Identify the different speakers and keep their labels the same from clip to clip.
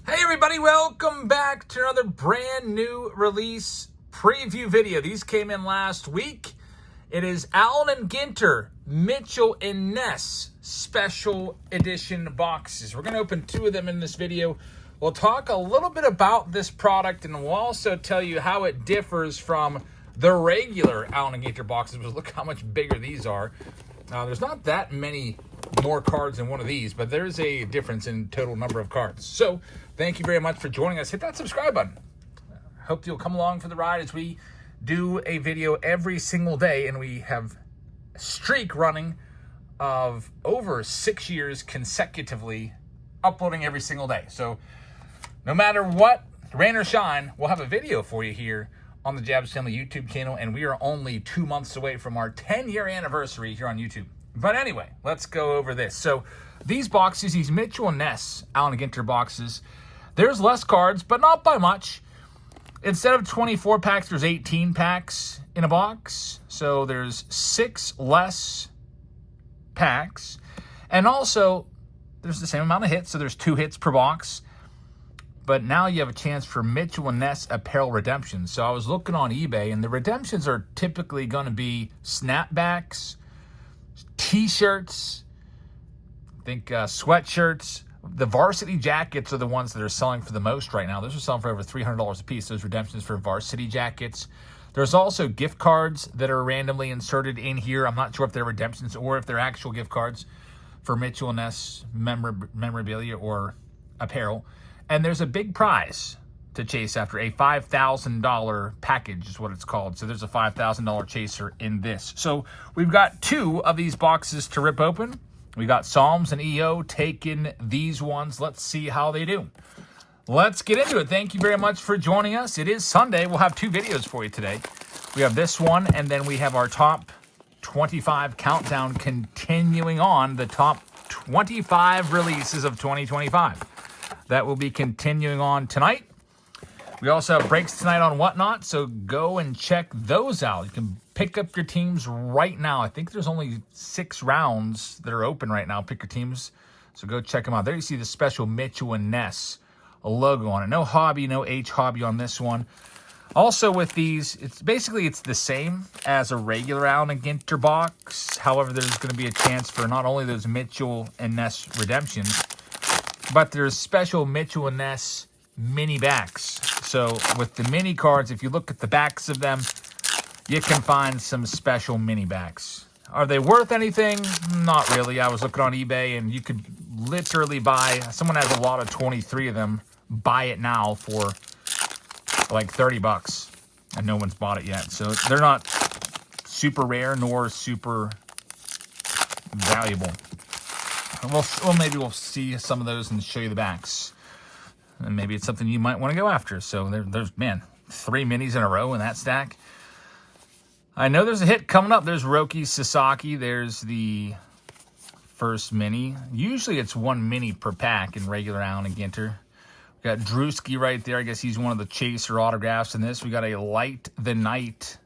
Speaker 1: Hey everybody, welcome back to another brand new release preview video. These came in last week. It is Attn, GINTER, Mitchell, and NESS special edition boxes. We're going to open two of them in this video. We'll talk a little bit about this product, and we'll also tell you how it differs from the regular Attn and GINTER boxes. Because look how much bigger these are. There's not that many more cards in one of these, but there's a difference in total number of cards. So thank you very much for joining us. Hit that subscribe button. Hope you'll come along for the ride as we do a video every single day, and we have a streak running of over 6 years consecutively uploading every single day. So no matter what, rain or shine, we'll have a video for you here on the Jabs Family YouTube channel, and we are only 2 months away from our 10-year anniversary here on YouTube. But anyway, let's go over this. So these boxes, these Mitchell and NESS Attn and GINTER boxes, there's less cards, but not by much. Instead of 24 packs, there's 18 packs in a box. So there's 6 less packs. And also, there's the same amount of hits, so there's 2 hits per box. But now you have a chance for Mitchell and NESS apparel redemptions. So I was looking on eBay, and the redemptions are typically going to be snapbacks, T-shirts, I think sweatshirts. The varsity jackets are the ones that are selling for the most right now. Those are selling for over $300 a piece, those redemptions for varsity jackets. There's also gift cards that are randomly inserted in here. I'm not sure if they're redemptions or if they're actual gift cards for Mitchell and NESS memorabilia or apparel. And there's a big prize to chase after. A $5,000 package is what it's called. So there's a $5,000 chaser in this. So we've got 2 of these boxes to rip open. We got Psalms and EO taking these ones. Let's see how they do. Let's get into it. Thank you very much for joining us. It is Sunday. We'll have 2 videos for you today. We have this one, and then we have our top 25 countdown continuing on, the top 25 releases of 2025. That will be continuing on tonight. We also have breaks tonight on Whatnot, so go and check those out. You can pick up your teams right now. I think there's only 6 rounds that are open right now. Pick your teams, so go check them out. There you see the special Mitchell and NESS logo on it. No hobby, no H hobby on this one. Also with these, it's the same as a regular Attn and GINTER box. However, there's going to be a chance for not only those Mitchell and NESS redemptions, but there's special Mitchell and NESS mini backs. So with the mini cards, if you look at the backs of them, you can find some special mini backs. Are they worth anything? Not really. I was looking on eBay, and you could literally buy, someone has a lot of 23 of them, buy it now for like $30, and no one's bought it yet. So they're not super rare nor super valuable. Maybe we'll see some of those and show you the backs. And maybe it's something you might want to go after. So there's, man, 3 minis in a row in that stack. I know there's a hit coming up. There's Roki Sasaki. There's the first mini. Usually it's 1 mini per pack in regular Attn and GINTER. We got Drewski right there. I guess he's one of the chaser autographs in this. We got a Light the Night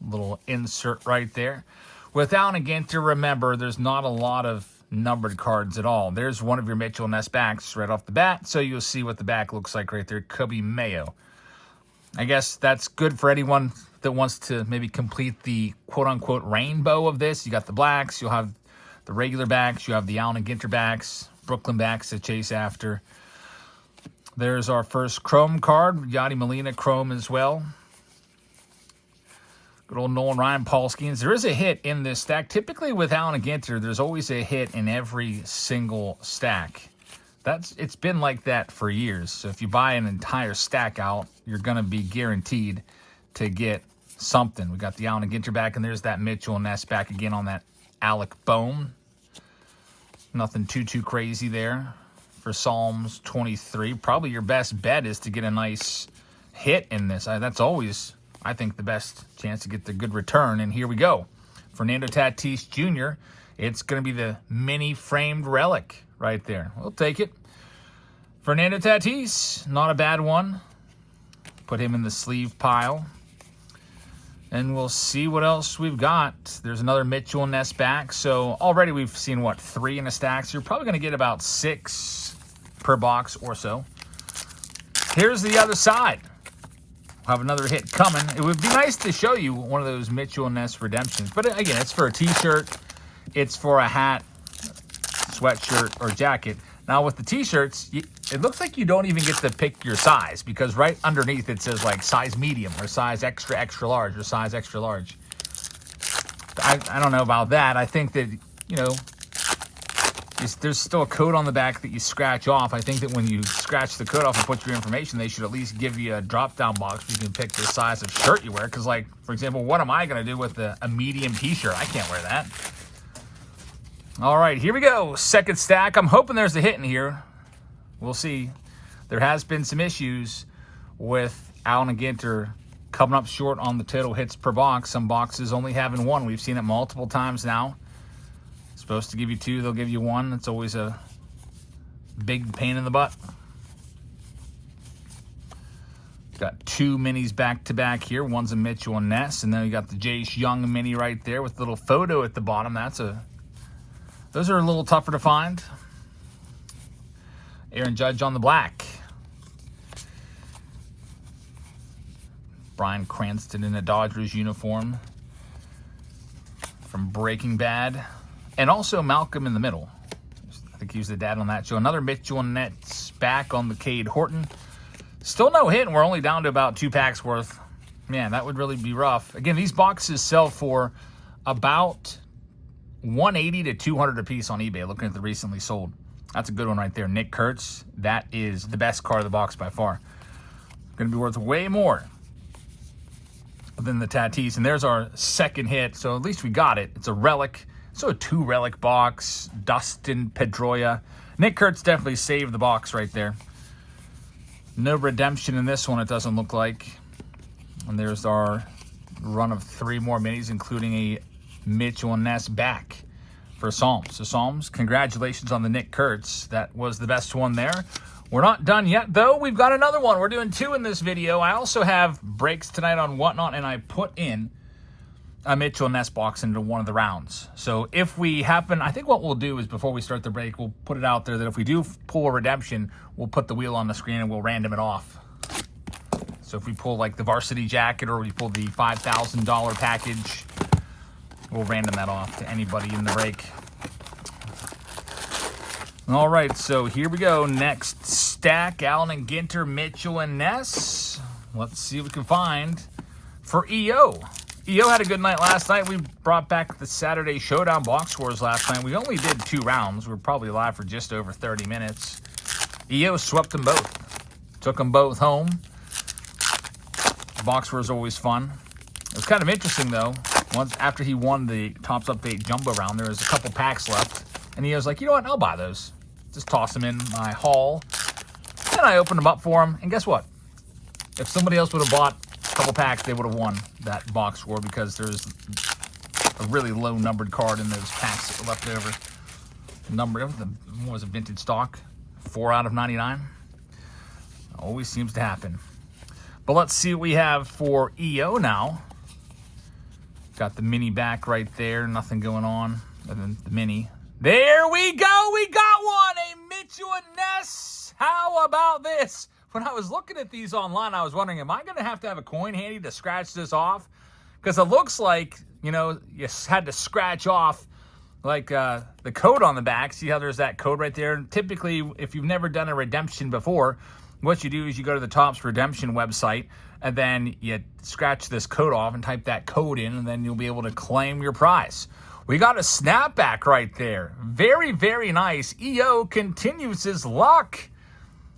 Speaker 1: little insert right there. With Attn and GINTER, remember, there's not a lot of numbered cards at all. There's one of your Mitchell and NESS backs right off the bat, so you'll see what the back looks like right there. Could be Mayo. I guess that's good for anyone that wants to maybe complete the quote-unquote rainbow of this. You got the blacks, you'll have the regular backs, you have the Attn and GINTER backs, Brooklyn backs to chase after. There's our first Chrome card, Yadi Molina Chrome as well. Good old Nolan Ryan, Paul Skeens. There is a hit in this stack. Typically with Attn and GINTER, there's always a hit in every single stack. It's been like that for years. So if you buy an entire stack out, you're going to be guaranteed to get something. We got the Attn and GINTER back, and there's that Mitchell and NESS back again on that Alec Bohm. Nothing too crazy there for Psalms 23. Probably your best bet is to get a nice hit in this. That's always, I think, the best chance to get the good return. And here we go. Fernando Tatis Jr. It's going to be the mini framed relic right there. We'll take it. Fernando Tatis, not a bad one. Put him in the sleeve pile. And we'll see what else we've got. There's another Mitchell and NESS back. So already we've seen, what, 3 in a stack. So you're probably going to get about 6 per box or so. here's the other side. We'll have another hit coming. It would be nice to show you one of those Mitchell and Ness redemptions. But again, it's for a t-shirt. It's for a hat, sweatshirt, or jacket. Now with the t-shirts, it looks like you don't even get to pick your size, because right underneath it says like size medium or size extra, extra large or size extra large. I don't know about that. I think that, you know, there's still a code on the back that you scratch off. I think that when you scratch the code off and put your information, they should at least give you a drop-down box where you can pick the size of shirt you wear. Because, like, for example, what am I going to do with a medium t-shirt? I can't wear that. All right, here we go. Second stack. I'm hoping there's a hit in here. We'll see. There has been some issues with Allen and Ginter coming up short on the total hits per box. Some boxes only having one. We've seen it multiple times now. Supposed to give you two, they'll give you one. It's always a big pain in the butt. Got two minis back to back here. One's a Mitchell and Ness, and then you got the Jace Young mini right there with the little photo at the bottom. Those are a little tougher to find. Aaron Judge on the black. Bryan Cranston in a Dodgers uniform from Breaking Bad. And also Malcolm in the Middle. I think he was the dad on that show. Another Mitchell and Ness back on the Cade Horton. Still no hit, and we're only down to about 2 packs worth. Man, that would really be rough. Again, these boxes sell for about $180 to $200 a piece on eBay, looking at the recently sold. That's a good one right there. Nick Kurtz. That is the best card of the box by far. Going to be worth way more than the Tatis. And there's our second hit, so at least we got it. It's a relic. So a 2 relic box. Dustin Pedroia. Nick Kurtz definitely saved the box right there. No redemption in this one, it doesn't look like. And there's our run of 3 more minis, including a Mitchell and Ness back for Psalms. So Psalms, congratulations on the Nick Kurtz. That was the best one there. We're not done yet, though. We've got another one. We're doing 2 in this video. I also have breaks tonight on Whatnot, and I put in a Mitchell and Ness box into one of the rounds. So if we happen, I think what we'll do is before we start the break, we'll put it out there that if we do pull a redemption, we'll put the wheel on the screen and we'll random it off. So if we pull like the varsity jacket or we pull the $5,000 package, we'll random that off to anybody in the break. All right, so here we go. Next stack, Allen and Ginter, Mitchell and Ness. Let's see what we can find for EO. EO had a good night last night. We brought back the Saturday Showdown box scores last night. We only did 2 rounds. We were probably live for just over 30 minutes. EO swept them both. Took them both home. Box scores are always fun. It was kind of interesting, though. Once after he won the Topps Update Jumbo round, there was a couple packs left. And EO's like, you know what? I'll buy those. Just toss them in my haul. And I opened them up for him. And guess what? If somebody else would have bought a couple packs, they would have won that box score because there's a really low numbered card in those packs that were left over. What was it, vintage stock? 4 out of 99. Always seems to happen. But let's see what we have for EO now. Got the mini back right there. Nothing going on. And then the mini. There we go. We got one. A Mitchell and Ness. How about this? When I was looking at these online, I was wondering, am I going to have a coin handy to scratch this off? Because it looks like, you know, you had to scratch off like the code on the back. See how there's that code right there? Typically, if you've never done a redemption before, what you do is you go to the Topps redemption website and then you scratch this code off and type that code in, and then you'll be able to claim your prize. We got a snapback right there. Very, very nice. EO continues his luck.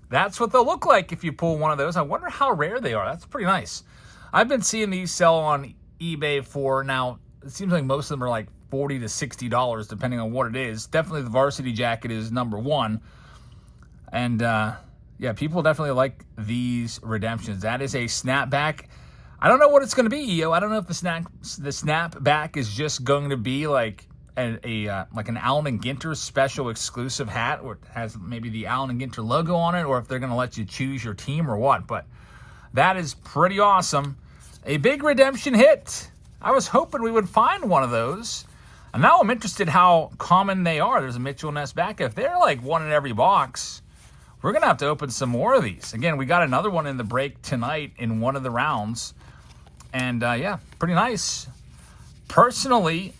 Speaker 1: That's what they'll look like if you pull one of those. I wonder how rare they are. That's pretty nice. I've been seeing these sell on eBay for, now, it seems like most of them are like $40 to $60, depending on what it is. Definitely the varsity jacket is number 1. And, yeah, people definitely like these redemptions. That is a snapback. I don't know what it's going to be, EO. I don't know if the snapback is just going to be like like an Allen and Ginter special exclusive hat, or it has maybe the Allen and Ginter logo on it, or if they're going to let you choose your team or what. But that is pretty awesome. A big redemption hit. I was hoping we would find one of those. And now I'm interested how common they are. There's a Mitchell and Ness back. If they're like one in every box, we're going to have to open some more of these. Again, we got another one in the break tonight in one of the rounds. And, yeah, pretty nice. Personally,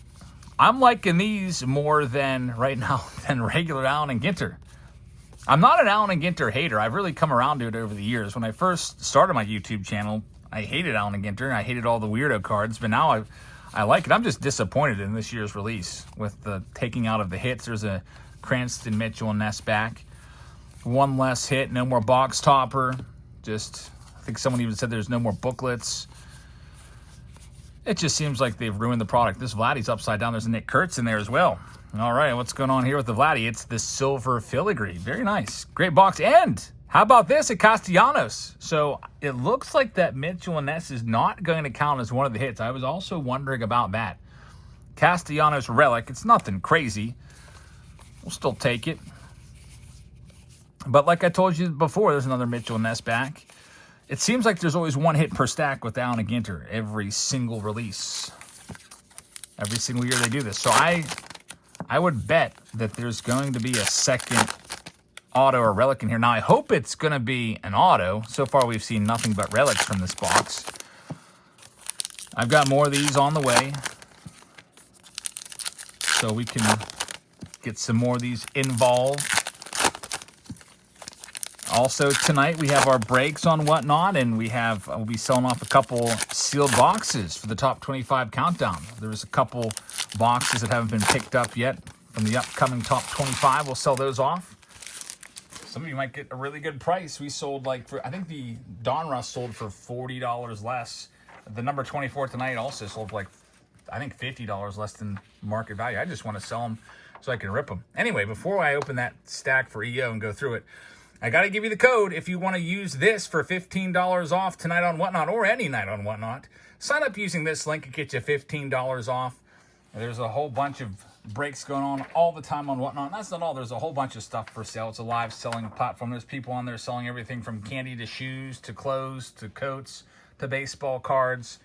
Speaker 1: I'm liking these more than, right now, than regular Allen and Ginter. I'm not an Allen and Ginter hater. I've really come around to it over the years. When I first started my YouTube channel, I hated Allen and Ginter, and I hated all the weirdo cards. But now I like it. I'm just disappointed in this year's release with the taking out of the hits. There's a Cranston, Mitchell, and NESS back. One less hit, no more box topper. Just, I think someone even said there's no more booklets. It just seems like they've ruined the product. This Vladdy's upside down. There's a Nick Kurtz in there as well. All right, what's going on here with the Vladdy? It's the silver filigree. Very nice. Great box. And how about this? A Castellanos. So it looks like that Mitchell and NESS is not going to count as one of the hits. I was also wondering about that. Castellanos relic. It's nothing crazy. We'll still take it. But like I told you before, there's another Mitchell and NESS back. It seems like there's always one hit per stack with Allen and Ginter every single release. Every single year they do this. So I would bet that there's going to be a second auto or relic in here. Now, I hope it's going to be an auto. So far, we've seen nothing but relics from this box. I've got more of these on the way, so we can get some more of these involved. Also, tonight, we have our breaks on Whatnot, and we'll be selling off a couple sealed boxes for the top 25 countdown. There's a couple boxes that haven't been picked up yet from the upcoming top 25. We'll sell those off. Some of you might get a really good price. We sold I think the Donruss sold for $40 less. The number 24 tonight also sold for I think $50 less than market value. I just want to sell them so I can rip them. Anyway, before I open that stack for EO and go through it, I got to give you the code if you want to use this for $15 off tonight on Whatnot or any night on Whatnot. Sign up using this link and get you $15 off. There's a whole bunch of breaks going on all the time on Whatnot. And that's not all. There's a whole bunch of stuff for sale. It's a live selling platform. There's people on there selling everything from candy to shoes to clothes to coats to baseball cards.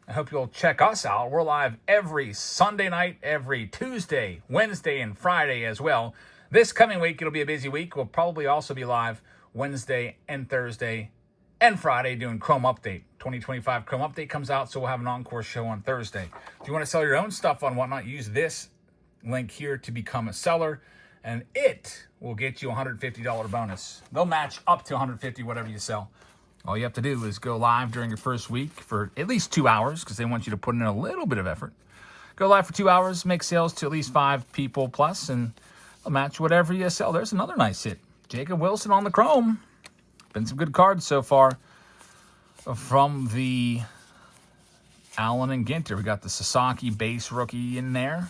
Speaker 1: I hope you'll check us out. We're live every Sunday night, every Tuesday, Wednesday, and Friday as well. This coming week, it'll be a busy week. We'll probably also be live Wednesday and Thursday and Friday doing Chrome Update. 2025 Chrome Update comes out, so we'll have an encore show on Thursday. If you want to sell your own stuff on Whatnot, use this link here to become a seller, and it will get you a $150 bonus. They'll match up to $150 whatever you sell. All you have to do is go live during your first week for at least 2 hours because they want you to put in a little bit of effort. Go live for 2 hours, make sales to at least 5 people plus, and they'll match whatever you sell. There's another nice hit. Jacob Wilson on the Chrome. Been some good cards so far from the Allen and Ginter. We got the Sasaki base rookie in there.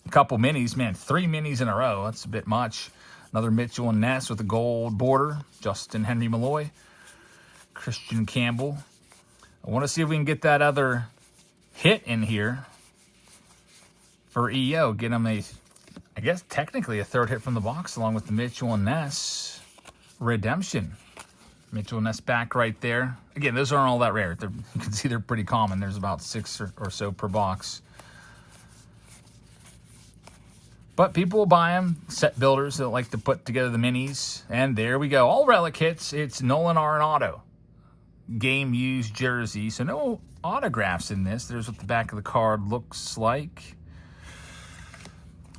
Speaker 1: A couple minis. Man, 3 minis in a row. That's a bit much. Another Mitchell and NESS with a gold border. Justin Henry Malloy. Christian Campbell. I want to see if we can get that other hit in here for EO. Get him I guess technically a third hit from the box along with the Mitchell and NESS redemption. Mitchell and NESS back right there. Again, those aren't all that rare. You can see they're pretty common. There's about 6 or so per box. But people will buy them. Set builders that like to put together the minis. And there we go. All relic hits. It's Nolan R and auto. Game used jersey. So no autographs in this. There's what the back of the card looks like.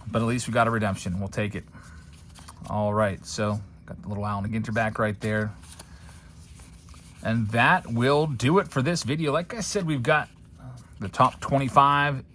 Speaker 1: But at least we got a redemption. We'll take it. All right. So got the little Allen and Ginter back right there. And that will do it for this video. Like I said, we've got the top 25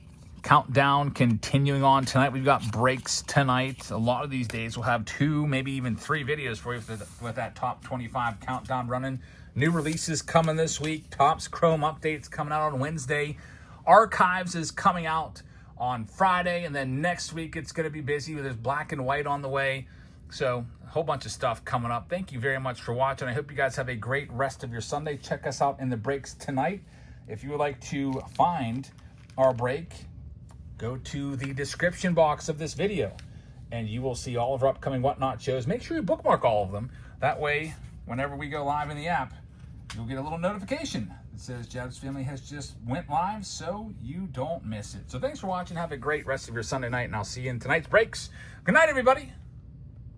Speaker 1: countdown continuing on tonight. We've got breaks tonight. A lot of these days we'll have 2, maybe even 3 videos for you with that top 25 countdown running. New releases coming this week. Topps Chrome updates coming out on Wednesday. Archives is coming out on Friday. And then next week it's going to be busy. There's black and white on the way. So a whole bunch of stuff coming up. Thank you very much for watching. I hope you guys have a great rest of your Sunday. Check us out in the breaks tonight. If you would like to find our break, go to the description box of this video and you will see all of our upcoming Whatnot shows. Make sure you bookmark all of them. That way, whenever we go live in the app, you'll get a little notification that says Jab's Family has just went live, so you don't miss it. So thanks for watching. Have a great rest of your Sunday night, and I'll see you in tonight's breaks. Good night, everybody.